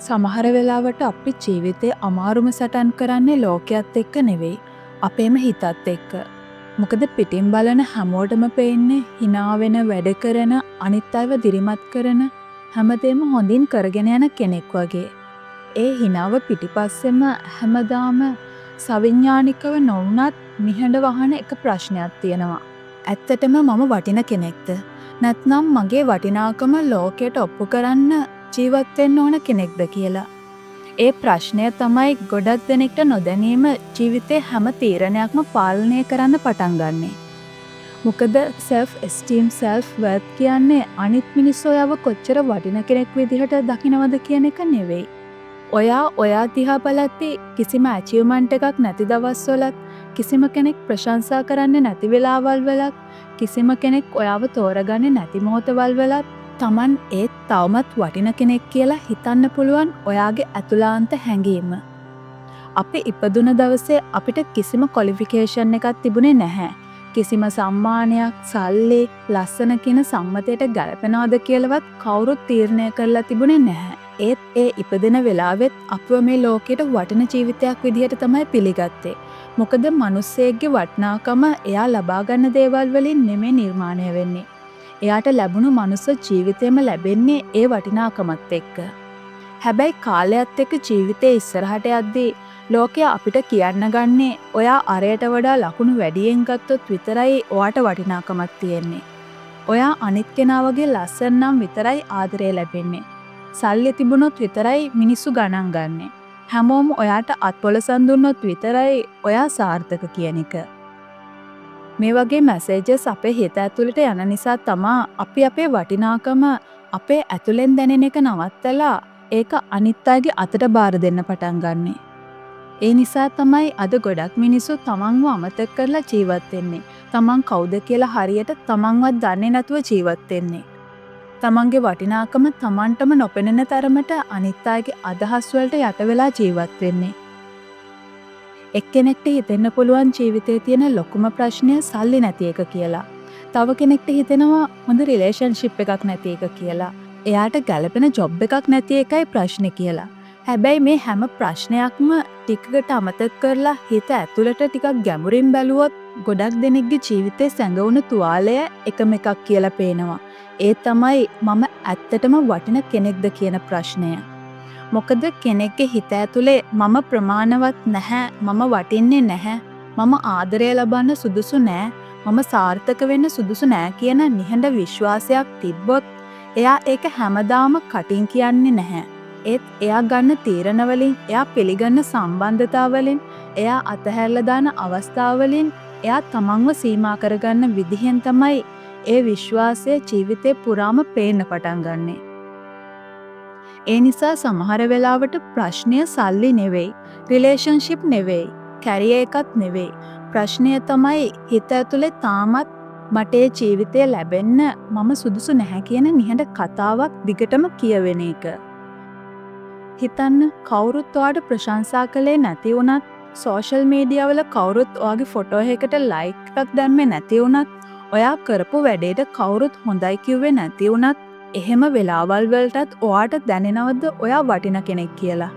සමහර වෙලාවට අපි ජීවිතේ අමාරුම සටන් කරන්නේ ලෝකයේත් එක්ක නෙවෙයි අපේම හිතත් එක්ක. මොකද පිටින් බලන හැමෝටම පේන්නේ hina වෙන වැඩ කරන අනිත් අයව දිරිමත් කරන හැමදේම හොඳින් කරගෙන යන කෙනෙක් වගේ. ඒ hinaව පිටිපස්සෙම හැමදාම සවිඥානිකව නොවුනත් නිහඬ වහන එක ප්‍රශ්නයක් තියෙනවා. ඇත්තටම මම වටින කෙනෙක්ද? නැත්නම් මගේ වටිනාකම ලෝකයට ඔප්පු කරන්න ජීවත් වෙන්න ඕන කෙනෙක්ද කියලා. ඒ ප්‍රශ්නය තමයි ගොඩක් දෙනෙක්ට නොදැනීම ජීවිතේ හැම තීරණයක්ම පාලනය කරන්න පටන් ගන්නෙ. මොකද self esteem self worth කියන්නේ අනිත් මිනිස්සු ඔයව කොච්චර වටින කෙනෙක් විදිහට දකිනවද කියන එක නෙවෙයි. ඔයා දිහා බලද්දී කිසිම achievement එකක් නැති දවස්වලත් කිසිම කෙනෙක් ප්‍රශංසා කරන්නේ නැති වෙලාවල් වලත් කිසිම කෙනෙක් ඔයාව තෝරගන්නේ නැති මොහොතවල් වලත් Taman ඒත් තවමත් වටින කෙනෙක් කියලා හිතන්න පුළුවන් ඔයාගේ ඇතුළාන්ත හැඟීම. අපි ඉපදුන දවසේ අපිට කිසිම ක්වොලිෆිකේෂන් එකක් තිබුණේ නැහැ. කිසිම සම්මානයක්, සල්ලි, ලස්සන කියන සම්මතයට ගැලපෙනවද කියලාවත් කවුරුත් තීරණය කරලා තිබුණේ නැහැ. ඒත් ඒ ඉපදෙන වෙලාවෙත් අපව මේ ලෝකෙට වටින ජීවිතයක් විදිහට තමයි පිළිගත්තේ. මොකද මිනිස්සෙක්ගේ වටිනාකම එයා ලබා ගන්න දේවල් වලින් නෙමෙයි නිර්මාණය වෙන්නේ. එයාට ලැබුණු මනුස්ස ජීවිතේම ලැබෙන්නේ ඒ වටිනාකමත් එක්ක. හැබැයි කාලයත් එක්ක ජීවිතේ ඉස්සරහට යද්දී ලෝකය අපිට කියන්න ගන්නේ ඔයා අරයට වඩා ලකුණු වැඩියෙන් ගත්තොත් විතරයි ඔයාට වටිනාකමක් තියෙන්නේ. ඔයා අනිත් කෙනා වගේ ලස්සන නම් විතරයි ආදරය ලැබෙන්නේ. සල්ලි තිබුණොත් විතරයි මිනිස්සු ගණන් ගන්නෙ. හැමෝම ඔයාට අත්පොලසන් දුන්නොත් විතරයි ඔයා සාර්ථක කියන එක. මේ වගේ මැසේජස් අපේ හිත ඇතුළට යන නිසා තමා අපි අපේ වටිනාකම අපේ ඇතුළෙන් දැනෙන එක නවත්තලා ඒක අනිත් අයගේ අතට බාර දෙන්න පටන් ගන්නෙ. ඒ නිසා තමයි අද ගොඩක් මිනිස්සු තමන්ව අමතක කරලා ජීවත් වෙන්නේ. තමන් කවුද කියලා හරියට තමන්වත් දන්නේ නැතුව ජීවත් වෙන්නේ. තමන්ගේ වටිනාකම තමන්ටම නොපෙනෙන තරමට අනිත් අයගේ අදහස් වලට යට වෙලා ජීවත් වෙන්නේ. එක්කෙනෙක්ට හිතෙන්න පුළුවන් ජීවිතේ තියෙන ලොකුම ප්‍රශ්නය සල්ලි නැති එක කියලා. තව කෙනෙක්ට හිතෙනවා හොඳ රිලේෂන්ෂිප් එකක් නැති එක කියලා. එයාට ගැළපෙන ජොබ් එකක් නැති එකයි ප්‍රශ්නේ කියලා. හැබැයි මේ හැම ප්‍රශ්නයක්ම ටිකකට අමතක කරලා හිත ඇතුළට ටිකක් ගැඹුරින් බැලුවොත් ගොඩක් දෙනෙක්ගේ ජීවිතේ සැඟවුණු තුවාලය එකම එකක් කියලා පේනවා. ඒ තමයි මම ඇත්තටම වටින කෙනෙක්ද කියන ප්‍රශ්නය. මොකද කෙනෙක්ගේ හිත ඇතුලේ මම ප්‍රමාණවත් නැහැ, මම වටින්නේ නැහැ, මම ආදරය ලබන්න සුදුසු නැහැ, මම සාර්ථක වෙන්න සුදුසු නැහැ කියන නිහඬ විශ්වාසයක් තිබ්බොත් එයා ඒක හැමදාම කටින් කියන්නේ නැහැ. ඒත් එයා ගන්න තීරණ වලින්, එයා පිළිගන්න සම්බන්ධතා වලින්, එයා අතහැරලා දාන අවස්ථා වලින් එයා තමන්ව සීමා කරගන්න විදිහෙන් තමයි ඒ විශ්වාසය ජීවිතේ පුරාම පේන්න පටන් ගන්නෙ. ඒ නිසා සමහර වෙලාවට ප්‍රශ්නය සල්ලි නෙවෙයි, රිලේෂන්ෂිප් නෙවෙයි, කැරියර් එකක් නෙවෙයි. ප්‍රශ්නය තමයි හිත ඇතුලේ තාමත් මට ඒ ජීවිතය ලැබෙන්න මම සුදුසු නැහැ කියන නිහඬ කතාවක් දිගටම කියවෙන එක. හිතන්න කවුරුත් ඔයාට ප්‍රශංසා කළේ නැති වුණත්, සෝෂල් මීඩියා වල කවුරුත් ඔයාගේ ෆොටෝ එකකට ලයික් එකක් දැම්මේ නැති වුණත්, ඔයා කරපු වැඩේට කවුරුත් හොඳයි කිව්වේ නැති වුණත්, එහෙම වෙලාවල් වලටත් ඔයාට දැනෙනවද ඔයා වටින කෙනෙක් කියලා?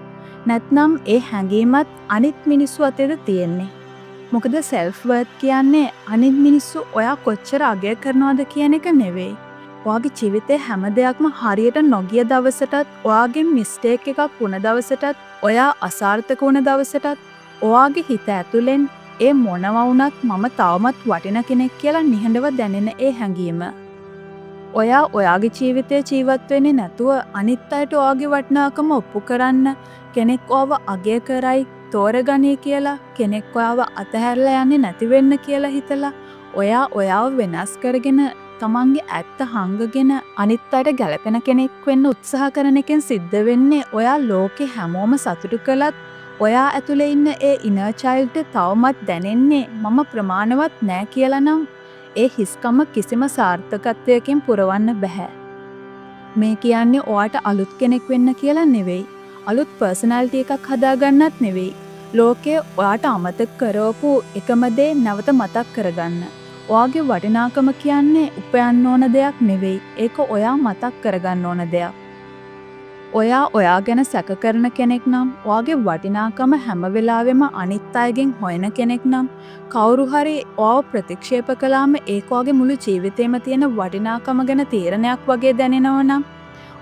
නැත්නම් ඒ හැඟීමත් අනිත් මිනිස්සු අතේද තියෙන්නේ? මොකද self worth කියන්නේ අනිත් මිනිස්සු ඔයා කොච්චර අගය කරනවද කියන එක නෙවෙයි. ඔයාගේ ජීවිතේ හැම දෙයක්ම හරියට නොගිය දවසටත්, ඔයාගේ මිස්ටේක් එකක් වුණ දවසටත්, ඔයා අසාර්ථක වුණ දවසටත් ඔයාගේ හිත ඇතුලෙන් ඒ මොනවා වුණත් මම තවමත් වටින කෙනෙක් කියලා නිහඬව දැනෙන ඒ හැඟීම. ඔයා ඔයාගේ ජීවිතය ජීවත් වෙන්නේ නැතුව අනිත් අයට ඔයාගේ වටිනාකම ඔප්පු කරන්න, කෙනෙක් ඔයාව අගය කරයි, තෝරගනී කියලා, කෙනෙක් ඔයාව අතහැරලා යන්නේ නැති වෙන්න කියලා හිතලා, ඔයා ඔයාව වෙනස් කරගෙන තමන්ගේ ඇත්ත හංගගෙන අනිත් අයට ගැලපෙන කෙනෙක් වෙන්න උත්සාහ කරන එකෙන් සිද්ධ වෙන්නේ ඔයා ලෝකේ හැමෝම සතුටු කළත් ඔයා ඇතුලේ ඉන්න ඒ inner child තවමත් දැනෙන්නේ මම ප්‍රමාණවත් නෑ කියලා නම් ඒ හිස්කම කිසිම සාර්ථකත්වයකින් පුරවන්න බෑ. මේ කියන්නේ ඔයාට අලුත් කෙනෙක් වෙන්න කියලා නෙවෙයි. අලුත් පර්සනැලිටි එකක් හදාගන්නත් නෙවෙයි. ලෝකයේ ඔයාට අමතක කරවපු එකම දේ නැවත මතක් කරගන්න. ඔයාගේ වටිනාකම කියන්නේ උපයන්න ඕන දෙයක් නෙවෙයි. ඒක ඔයා මතක් කරගන්න ඕන දෙයක්. ඔයා ඔයා ගැන සැක කරන කෙනෙක් නම්, ඔයාගේ වටිනාකම හැම වෙලාවෙම අනිත් අයගෙන් හොයන කෙනෙක් නම්, කවුරු හරි ඔයාව ප්‍රතික්ෂේප කළාම ඒක ඔයාගේ මුළු ජීවිතේම තියෙන වටිනාකම ගැන තීරණයක් වගේ දැනෙනවා නම්,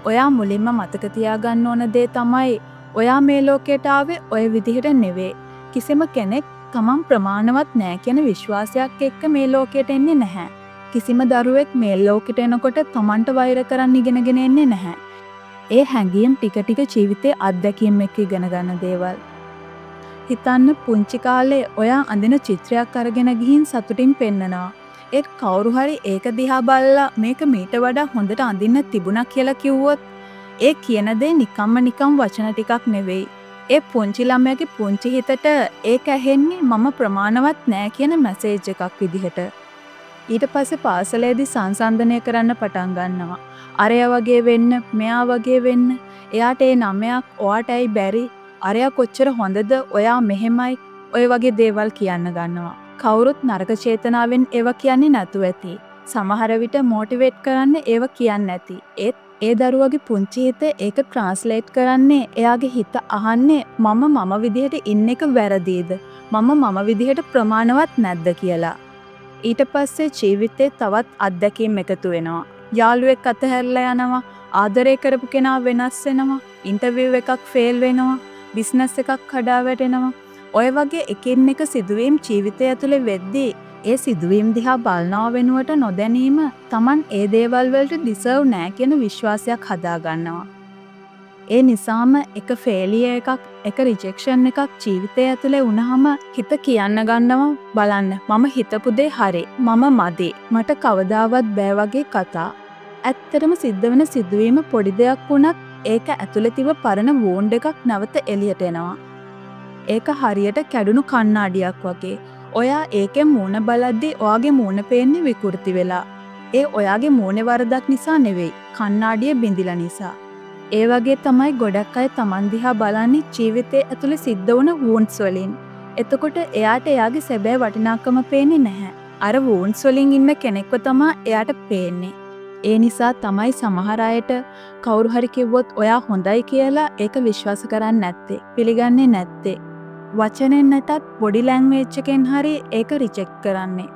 ඔයා මුලින්ම මතක තියාගන්න ඕන දේ තමයි ඔයා මේ ලෝකයට ආවේ ඔය විදිහට නෙවෙයි. කිසිම කෙනෙක් තමන් ප්‍රමාණවත් නෑ කියන විශ්වාසයක් එක්ක මේ ලෝකයට එන්නේ නැහැ. කිසිම දරුවෙක් මේ ලෝකෙට එනකොට තමන්ට වෛර කරන්න ඉගෙනගෙන එන්නේ නැහැ. ඒ හැඟීම් ටික ටික ජීවිතේ අත්දැකීම් එක්ක ඉගෙන ගන්න දේවල්. හිතන්න පුංචි කාලේ ඔයා අඳින චිත්‍රයක් අරගෙන ගිහින් සතුටින් පෙන්නනවා. ඒ කවුරු හරි ඒක දිහා බලලා මේක මීට වඩා හොඳට අඳින්න තිබුණා කියලා කිව්වොත් ඒ කියන දේ නිකම් වචන ටිකක් නෙවෙයි. ඒ පුංචි ළමයාගේ පුංචි හිතට ඒක ඇහෙන්නේ මම ප්‍රමාණවත් නෑ කියන මැසේජ් එකක් විදිහට. ඊට පස්සේ පාසලේදී සංසන්දනය කරන්න පටන් ගන්නවා. අරයා වගේ වෙන්න, මෙයා වගේ වෙන්න. එයාට ඒ නමයක් ඔයාට ඇයි බැරි? අරයා කොච්චර හොඳද? ඔයා මෙහෙමයි. ඔය වගේ දේවල් කියන්න ගන්නවා. කවුරුත් නරක චේතනාවෙන් ඒව කියන්නේ නැතුව ඇති. සමහර විට මොටිවේට් කරන්න ඒව කියන්නේ නැති. ඒත් ඒ දරුවගේ පුංචි හිත ඒක ට්‍රාන්ස්ලේට් කරන්නේ එයාගේ හිත අහන්නේ මම විදිහට ඉන්න එක වැරදිද? මම විදිහට ප්‍රමාණවත් නැද්ද කියලා. ඊට පස්සේ ජීවිතේ තවත් අත්දැකීම් එකතු වෙනවා. යාළුවෙක් අතහැරලා යනවා. ආදරය කරපු කෙනා වෙනස් වෙනවා. ඉන්ටර්විව් එකක් ෆේල් වෙනවා. බිස්නස් එකක් කඩා වැටෙනවා. ඔය වගේ එකින් එක සිදුවීම් ජීවිතය ඇතුලේ වෙද්දී ඒ සිදුවීම් දිහා බලනවා වෙනුවට නොදැනීම Taman ඒ දේවල් වලට ඩිසර්ව් නෑ කියන විශ්වාසයක් හදා ගන්නවා. ඒ නිසාම එක ෆේලියර් එකක්, එක රිජෙක්ෂන් එකක් ජීවිතය ඇතුලේ වුණාම හිත කියන්න ගන්නවා බලන්න මම හිතපු දේ හරි. මම මදි. මට කවදාවත් බෑ වගේ කතා. ඇත්තටම සිද්ධ වෙන සිදුවීම පොඩි දෙයක් වුණත් ඒක ඇතුලේ තිබ්බ පරණ වෝන්ඩ් එකක් නැවත එළියට එනවා. ඒක හරියට කැඩුණු කණ්ණාඩියක් වගේ. ඔයා ඒකෙන් මූණ බලද්දී ඔයාගේ මූණ පේන්නේ විකෘති වෙලා. ඒ ඔයාගේ මූණේ වරදක් නිසා නෙවෙයි, කණ්ණාඩිය බිඳිලා නිසා. ඒ වගේ තමයි ගොඩක් අය Taman දිහා බලන්නේ ජීවිතේ ඇතුලේ සිද්ධ වුණ වුන්ඩ්ස් වලින්. එතකොට එයාට එයාගේ සැබෑ වටිනාකම පේන්නේ නැහැ. අර වුන්ඩ්ස් වලින් ඉන්න කෙනෙක්ව තමයි එයාට පේන්නේ. ඒ නිසා තමයි සමහර අයට කවුරු හරි කිව්වොත් ඔයා හොඳයි කියලා ඒක විශ්වාස කරන්නේ නැත්තේ, පිළිගන්නේ නැත්තේ. වචනෙන් නැතත් බොඩි ලැන්ග්වේජ් එකෙන් හරි ඒක රිජෙක්ට් කරන්නේ.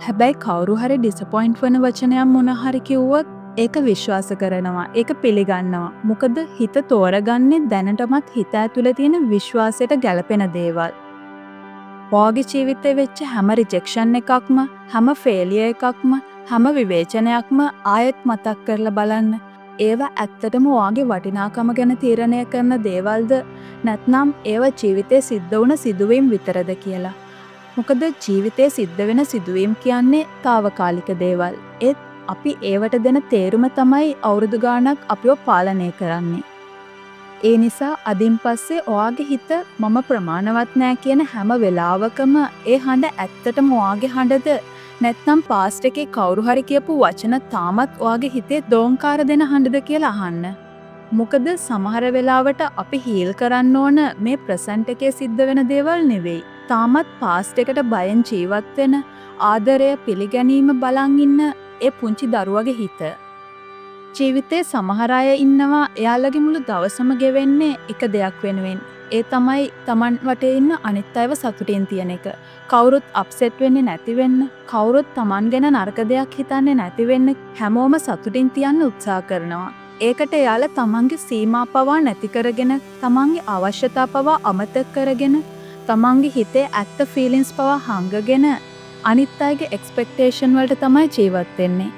හැබැයි කවුරු හරි ඩිසපොයින්ට් වෙන වචනයක් මොන හරි කිව්වොත් ඒක විශ්වාස කරනවා, ඒක පිළිගන්නවා. මොකද හිත තෝරගන්නේ දැනටමත් හිත ඇතුලේ තියෙන විශ්වාසයට ගැළපෙන දේවල්. ඔයාගේ ජීවිතේ වෙච්ච හැම රිජෙක්ෂන් එකක්ම, හැම ෆේලියර් එකක්ම, හැම විවේචනයක්ම ආයෙත් මතක් කරලා බලන්න. ඒවා ඇත්තටම ඔයාගේ වටිනාකම ගැන තීරණය කරන දේවල්ද නැත්නම් ඒවා ජීවිතේ සිද්ධ වුණ සිදුවීම් විතරද කියලා. මොකද ජීවිතේ සිද්ධ වෙන සිදුවීම් කියන්නේ తాවකාලික දේවල්. ඒත් අපි ඒවට දෙන තේරුම තමයි අවුරුදු ගාණක් අපිව පාලනය කරන්නේ. ඒ නිසා අදින් පස්සේ ඔයාගේ හිත මම ප්‍රමාණවත් නෑ කියන හැම වෙලාවකම ඒ හඬ ඇත්තටම ඔයාගේ හඬද නැත්නම් පාස්ට් එකේ කවුරු හරි කියපු වචන තාමත් ඔයාගේ හිතේ දෝංකාර දෙන හඬද කියලා අහන්න. මොකද සමහර වෙලාවට අපි හීල් කරන්න ඕන මේ ප්‍රසන්ට් එකේ සිද්ධ වෙන දේවල් නෙවෙයි. තාමත් පාස්ට් එකට බයෙන් ජීවත් වෙන ආදරය පිළිගැනීම බලන් ඉන්න ඒ පුංචි දරුවගේ හිත. ජීවිතේ සමහර අය ඉන්නවා එයාලගේ මුළු දවසම ගෙවෙන්නේ එක දෙයක් වෙනුවෙන්. ඒ තමයි Taman වටේ ඉන්න අනිත් අයව සතුටින් තියන එක. කවුරුත් අප්සෙට් වෙන්නේ නැති වෙන්න, කවුරුත් Taman ගැන නරක දෙයක් හිතන්නේ නැති වෙන්න හැමෝම සතුටින් තියන්න උත්සාහ කරනවා. ඒකට එයාලා Tamanගේ සීමා පවා නැති කරගෙන, Tamanගේ අවශ්‍යතා පවා අමතක කරගෙන, Tamanගේ හිතේ ඇත්ත ෆීලිංස් පවා හංගගෙන අනිත් අයගේ එක්ස්පෙක්ටේෂන් වලට තමයි ජීවත් වෙන්නේ.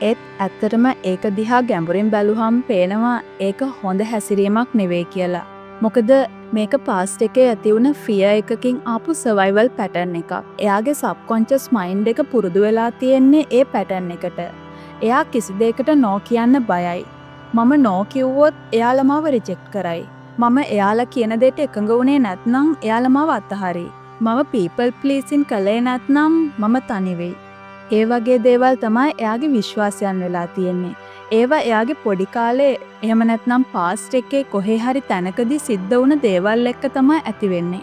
ඒත් ඇත්තටම ඒක දිහා ගැඹුරින් බැලුවහම පේනවා ඒක හොඳ හැසිරීමක් නෙවෙයි කියලා. මොකද මේක පාස්ට් එකේ ඇති වුණ ෆියර් එකකින් ආපු සර්වයිවල් පැටර්න් එකක්. එයාගේ සබ්කොන්ෂස් මයින්ඩ් එක පුරුදු වෙලා තියෙන්නේ ඒ පැටර්න් එකට. එයා කිසි දෙයකට නෝ කියන්න බයයි. මම නෝ කිව්වොත් එයාලා මාව රිජෙක්ට් කරයි. මම එයාලා කියන දෙයට එකඟ වුණේ නැත්නම් එයාලා මාව අතහරි. මම පීපල් ප්ලීසින් කළේ නැත්නම් මම තනි වෙයි. ඒ වගේ දේවල් තමයි එයාගේ විශ්වාසයන් වෙලා තියෙන්නේ. ඒවා එයාගේ පොඩි කාලේ එහෙම නැත්නම් පාස්ට් එකේ කොහේ හරි තැනකදී සිද්ධ වුණ දේවල් එක්ක තමයි ඇති වෙන්නේ.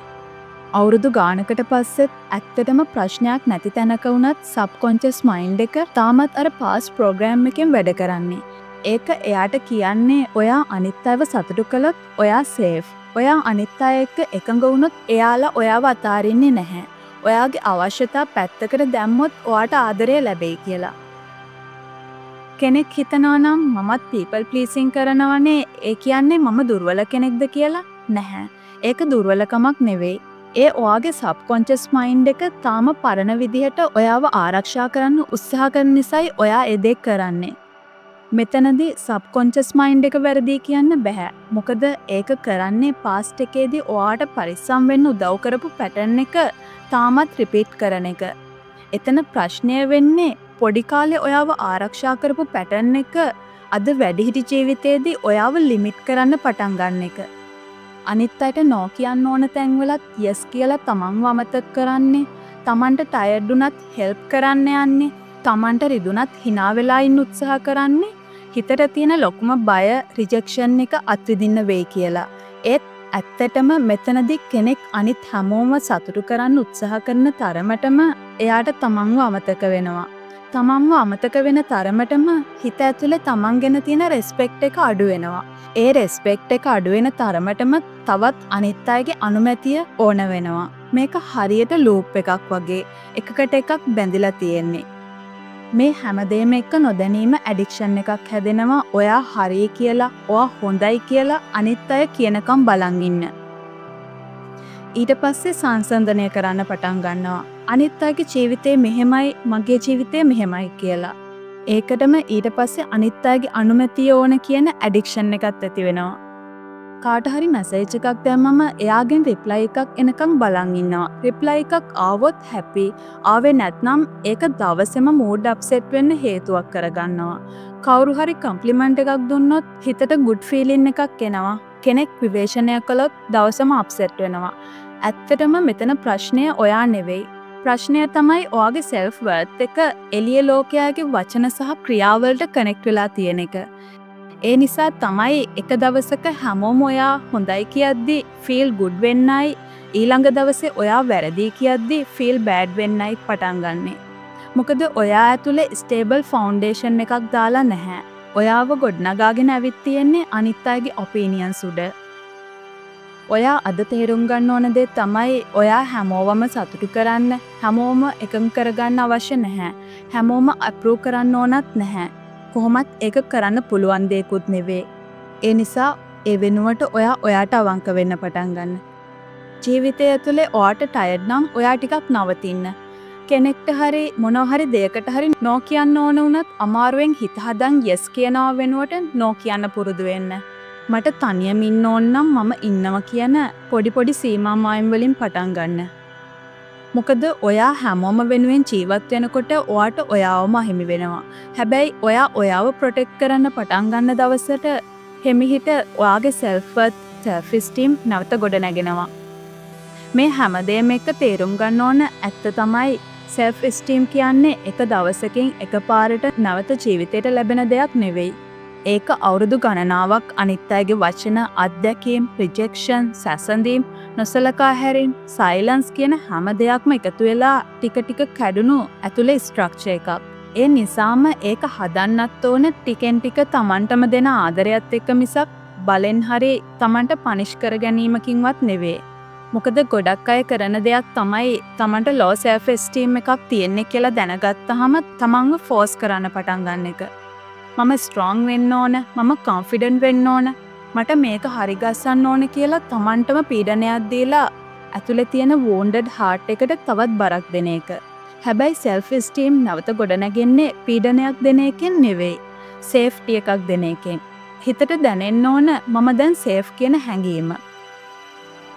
අවුරුදු ගානකට පස්සෙත් ඇත්තටම ප්‍රශ්නයක් නැති තැනක වුණත් සබ්කොන්ෂස් මයින්ඩ් එක තාමත් අර පාස්ට් ප්‍රෝග්‍රෑම් එකෙන් වැඩ කරන්නේ. ඒක එයාට කියන්නේ ඔයා අනිත් අයව සතුටු කළොත් ඔයා සේෆ්. ඔයා අනිත් අය එක්ක එකඟ වුණොත් එයාලා ඔයාව අතාරින්නේ නැහැ. ඔයාගේ අවශ්‍යතා පැත්තකට දැම්මොත් ඔයාට ආදරය ලැබෙයි කියලා. කෙනෙක් හිතනවා නම් මමත් people pleasing කරනවනේ ඒ කියන්නේ මම දුර්වල කෙනෙක්ද කියලා? නැහැ. ඒක දුර්වලකමක් නෙවෙයි. ඒ ඔයාගේ subconscious mind එක තාම පරණ විදිහට ඔයාව ආරක්ෂා කරන්න උත්සාහ කරන නිසායි ඔයා ඒ දේ කරන්නේ. මෙතනදී subconscious mind එක වැරදි කියන්න බෑ. මොකද ඒක කරන්නේ past එකේදී ඔයාට පරිස්සම් වෙන්න උදව් කරපු pattern එක තාමත් repeat කරන එක. එතන ප්‍රශ්නය වෙන්නේ පොඩි කාලේ ඔයාව ආරක්ෂා කරපු pattern එක අද වැඩිහිටි ජීවිතේදී ඔයාව limit කරන්න පටන් ගන්න එක. අනිත් අයට no කියන්න ඕන තැන්වලත් yes කියලා තමන්ව අමතක කරන්නේ, තමන්ට tired වුණත් help කරන්න යන්නේ, තමන්ට රිදුනත් hina වෙලා ඉන්න උත්සාහ කරන්නේ හිතට තියෙන ලොකුම බය rejection එක අත්විඳින්න වෙයි කියලා. ඒත් ඇත්තටම මෙතනදී කෙනෙක් අනිත් හැමෝම සතුටු කරන්න උත්සාහ කරන තරමටම එයාට තමන්ව අමතක වෙනවා. තමන්ව අමතක වෙන තරමටම හිත ඇතුලේ තමන් ගැන තියෙන respect එක අඩු වෙනවා. ඒ respect එක අඩු වෙන තරමටම තවත් අනිත් අයගේ අනුමැතිය ඕන වෙනවා. මේක හරියට loop එකක් වගේ එකකට එකක් බැඳිලා තියෙන්නේ. මේ හැමදේම එක්ක නොදැනීම ඇඩික්ෂන් එකක් හැදෙනවා. ඔයා හරි කියලා, ඔයා හොඳයි කියලා අනිත් අය කියනකම් බලන් ඉන්න. ඊට පස්සේ සංසන්දනය කරන්න පටන් ගන්නවා. අනිත් අයගේ ජීවිතේ මෙහෙමයි, මගේ ජීවිතේ මෙහෙමයි කියලා. ඒකටම ඊට පස්සේ අනිත් අයගේ අනුමැතිය ඕන කියන ඇඩික්ෂන් එකක් ඇති වෙනවා. කාට හරි මැසේජ් එකක් දැම්මම එයාගෙන් රිප්ලයි එකක් එනකම් බලන් ඉන්නවා. රිප්ලයි එකක් ආවොත් හැපි, ආවේ නැත්නම් ඒක දවසේම මූඩ් අප්සෙට් වෙන්න හේතුවක් කරගන්නවා. කවුරු හරි කම්ප්ලිමන්ට් එකක් දුන්නොත් හිතට ගුඩ් ෆීලින් එකක් එනවා. කෙනෙක් විවේචනය කළොත් දවසම අප්සෙට් වෙනවා. ඇත්තටම මෙතන ප්‍රශ්නය ඔයා නෙවෙයි. ප්‍රශ්නය තමයි ඔයාගේ self worth එක එළිය ලෝකයාගේ වචන සහ ක්‍රියාවලට කනෙක්ට් වෙලා තියෙන එක. ඒ නිසා තමයි එක දවසක හැමෝම ඔයා හොඳයි කියද්දි feel good වෙන්නයි, ඊළඟ දවසේ ඔයා වැරදි කියද්දි feel bad වෙන්නයි පටන් ගන්නෙ. මොකද ඔයා ඇතුලේ stable foundation එකක් දාලා නැහැ. ඔයාව ගොඩනගාගෙන ඇවිත් තියෙන්නේ අනිත් අයගේ opinions උඩ. ඔයා අද තේරුම් ගන්න ඕන දේ තමයි ඔයා හැමෝවම සතුටු කරන්න, හැමෝම එකඟ කරගන්න අවශ්‍ය නැහැ. හැමෝම අප්‍රූව් කරන්න ඕනත් නැහැ. කොහොමත් ඒක කරන්න පුළුවන් දෙයක්ුත් නෙවෙයි. ඒ නිසා ඒ වෙනුවට ඔයා ඔයාට අවංක වෙන්න පටන් ගන්න. ජීවිතය ඇතුලේ ඔයාට ටයර්ඩ් නම් ඔයා ටිකක් නවතින්න. කෙනෙක්ට හරි මොනවා හරි දෙයකට හරි නෝ කියන්න ඕන වුණත් අමාරුවෙන් හිත හදන් yes කියනවා වෙනුවට නෝ කියන්න පුරුදු වෙන්න. මට තනියම ඉන්න ඕන නම් මම ඉන්නවා කියන පොඩි සීමා මායිම් වලින් පටන් ගන්න. මොකද ඔයා හැමෝම වෙනුවෙන් ජීවත් වෙනකොට ඔයාට ඔයාවම අහිමි වෙනවා. හැබැයි ඔයා ඔයාව ප්‍රොටෙක්ට් කරන්න පටන් ගන්න දවසට හිමිහිට ඔයාගේ self worth, self esteem නැවත ගොඩ නැගෙනවා. මේ හැමදේම එක තේරුම් ගන්න ඕන ඇත්ත තමයි self esteem කියන්නේ එක දවසකින් එකපාරට නැවත ජීවිතයට ලැබෙන දෙයක් නෙවෙයි. ඒක අවුරුදු ගණනාවක් අනිත් අයගේ වචන, අත්දැකීම්, රිජෙක්ෂන්, සැසඳීම්, නොසලකා හැරීම්, සයිලන්ස් කියන හැම දෙයක්ම එකතු වෙලා ටික ටික කැඩුණු ඇතුලේ ස්ට්‍රක්චර් එකක්. ඒ නිසාම ඒක හදන්නත් ඕන ටිකෙන් ටික තමන්ටම දෙන ආදරයත් එක්ක මිසක් බලෙන් හරි තමන්ට පනිෂ් කර ගැනීමකින්වත් නෙවෙයි. මොකද ගොඩක් අය කරන දෙයක් තමයි තමන්ට low self esteem එකක් තියෙන්නේ කියලා දැනගත්තාම තමන්ව ෆෝස් කරන්න පටන් ගන්න එක. මම ස්ට්‍රෝං වෙන්න ඕන, මම කොන්ෆිඩන්ට් වෙන්න ඕන, මට මේක හරි ගස්සන්න ඕන කියලා තමන්ටම පීඩනයක් දීලා ඇතුලේ තියෙන wounded heart එකට තවත් බරක් දෙන එක. හැබැයි self esteem නැවත ගොඩනගන්නේ පීඩනයක් දෙන එකෙන් නෙවෙයි, safety එකක් දෙන එකෙන්. හිතට දැනෙන්න ඕන මම දැන් safe කියන හැඟීම.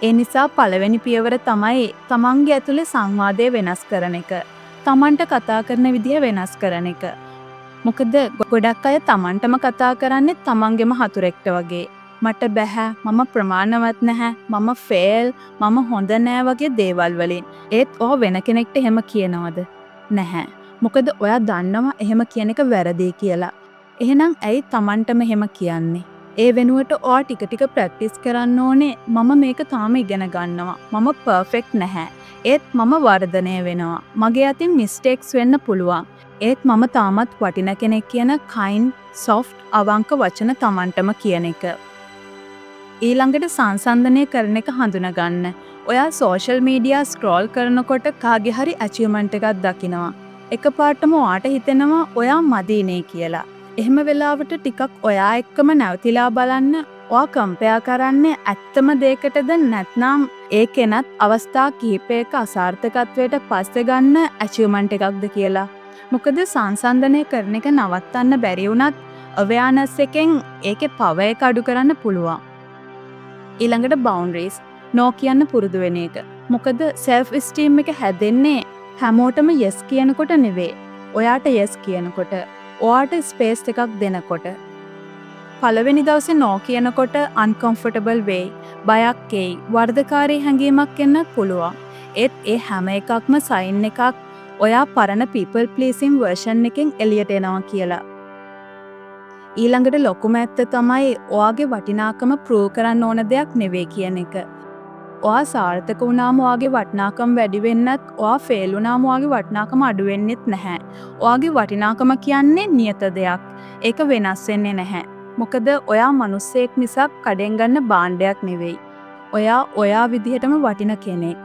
ඒ නිසා පළවෙනි පියවර තමයි තමන්ගේ ඇතුලේ සංවාදය වෙනස් කරන එක. තමන්ට කතා කරන විදිහ වෙනස් කරන එක. මොකද ගොඩක් අය තමන්ටම කතා කරන්නේ තමන්ගේම හතුරෙක්ට වගේ. මට බැහැ, මම ප්‍රමාණවත් නැහැ, මම ෆේල්, මම හොඳ නෑ වගේ දේවල් වලින්. ඒත් ඔය වෙන කෙනෙක්ට එහෙම කියනවද? නැහැ. මොකද ඔයා දන්නවා එහෙම කියන එක වැරදි කියලා. එහෙනම් ඇයි තමන්ටම එහෙම කියන්නේ? ඒ වෙනුවට ඔයා ටික ටික ප්‍රැක්ටිස් කරන්න ඕනේ. මම මේක තාම ඉගෙන ගන්නවා. මම පර්ෆෙක්ට් නැහැ. ඒත් මම වර්ධනය වෙනවා. මගේ අතින් මිස්ටේක්ස් වෙන්න පුළුවන්. ඒත් මම තාමත් වටින කෙනෙක් කියන කයින් සොෆ්ට් අවංක වචන තමන්ටම කියන එක. ඊළඟට සංසන්ධනය කරන එක හඳුනගන්න. ඔයා සෝෂල් මීඩියා ස්ක්‍රෝල් කරනකොට කාගේ හරි ඇචීව්මන්ට් එකක් දකිනවා. එකපාරටම ඔයාට හිතෙනවා ඔයා මදීනේ කියලා. එහෙම වෙලාවට ටිකක් ඔයා එක්කම නැවතිලා බලන්න ඔයා කම්පෙයා කරන්නේ ඇත්තම දෙයකටද නැත්නම් ඒකෙනත් අවස්ථා කිහිපයක අසාර්ථකත්වයට පස්සේ ගන්න ඇචීව්මන්ට් එකක්ද කියලා. මොකද සංසන්ධනය කරන එක නවත්තන්න බැරි වුණත් අවයානස් එකෙන් ඒකේ පව එක අඩු කරන්න පුළුවන්. ඊළඟට බවුන්ඩරිස් නෝ කියන්න පුරුදු වෙන එක. මොකද සෙල්ෆ් ස්ටීම් එක හැදෙන්නේ හැමෝටම yes කියනකොට නෙවෙයි. ඔයාට yes කියනකොට, ඔයාට ස්පේස් එකක් දෙනකොට. පළවෙනි දවසේ නෝ කියනකොට uncomfortable වෙයි, බයක් එයි, වර්ධකාරී හැඟීමක් එන්නත් පුළුවන්. ඒත් ඒ හැම එකක්ම සයින් එකක් ඔයා පරණ people pleasing version එකෙන් එළියට එනවා කියලා. ඊළඟට ලොකුම ඇත්ත තමයි ඔයාගේ වටිනාකම ප්‍රූව් කරන්න ඕන දෙයක් නෙවෙයි කියන එක. ඔයා සාර්ථක වුණාම ඔයාගේ වටිනාකම වැඩි වෙන්නත්, ඔයා ෆේල් වුණාම ඔයාගේ වටිනාකම අඩු වෙන්නෙත් නැහැ. ඔයාගේ වටිනාකම කියන්නේ නියත දෙයක්. ඒක වෙනස් වෙන්නේ නැහැ. මොකද ඔයා මිනිස්සෙක් මිසක් කඩෙන් ගන්න භාණ්ඩයක් නෙවෙයි. ඔයා විදිහටම වටින කෙනෙක්.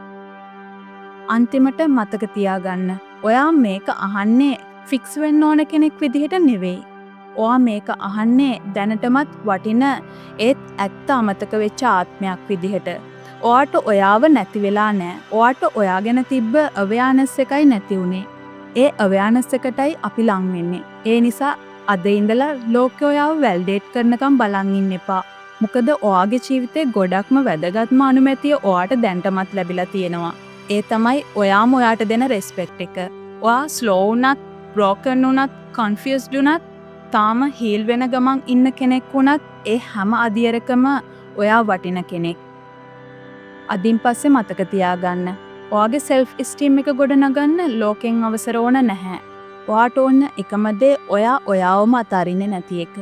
අන්තිමට මතක තියාගන්න. ඔයා මේක අහන්නේ ෆික්ස් වෙන්න ඕන කෙනෙක් විදිහට නෙවෙයි. ඔයා මේක අහන්නේ දැනටමත් වටින ඒත් ඇත්ත අමතක වෙච්ච ආත්මයක් විදිහට. ඔයාට ඔයාව නැති වෙලා නෑ. ඔයාට ඔයා ගැන තිබ්බ අවයානස් එකයි නැති උනේ. ඒ අවයානස් එකටයි අපි ලං වෙන්නේ. ඒ නිසා අද ඉඳලා ලෝකේ ඔයාව වැල්ඩේට් කරනකම් බලන් ඉන්න එපා. මොකද ඔයාගේ ජීවිතේ ගොඩක්ම වැදගත්ම අනුමැතිය ඔයාට දැනටමත් ලැබිලා තියෙනවා. ඒ තමයි ඔයාම ඔයාට දෙන රෙස්පෙක්ට් එක. ඔයා ස්ලෝ වුණත්, බ්‍රෝකන් වුණත්, කන්ෆියුස්ඩ් වුණත්, තාම හීල් වෙන ගමන් ඉන්න කෙනෙක් වුණත් ඒ හැම අදියරකම ඔයා වටින කෙනෙක්. අදින් පස්සේ මතක තියාගන්න. ඔයාගේ සෙල්ෆ් ස්ටීම් එක ගොඩනගන්න ලෝකෙන් අවසර ඕන නැහැ. ඔයාට ඕන එකම දේ ඔයා ඔයාවම අතාරින්නේ නැති එක.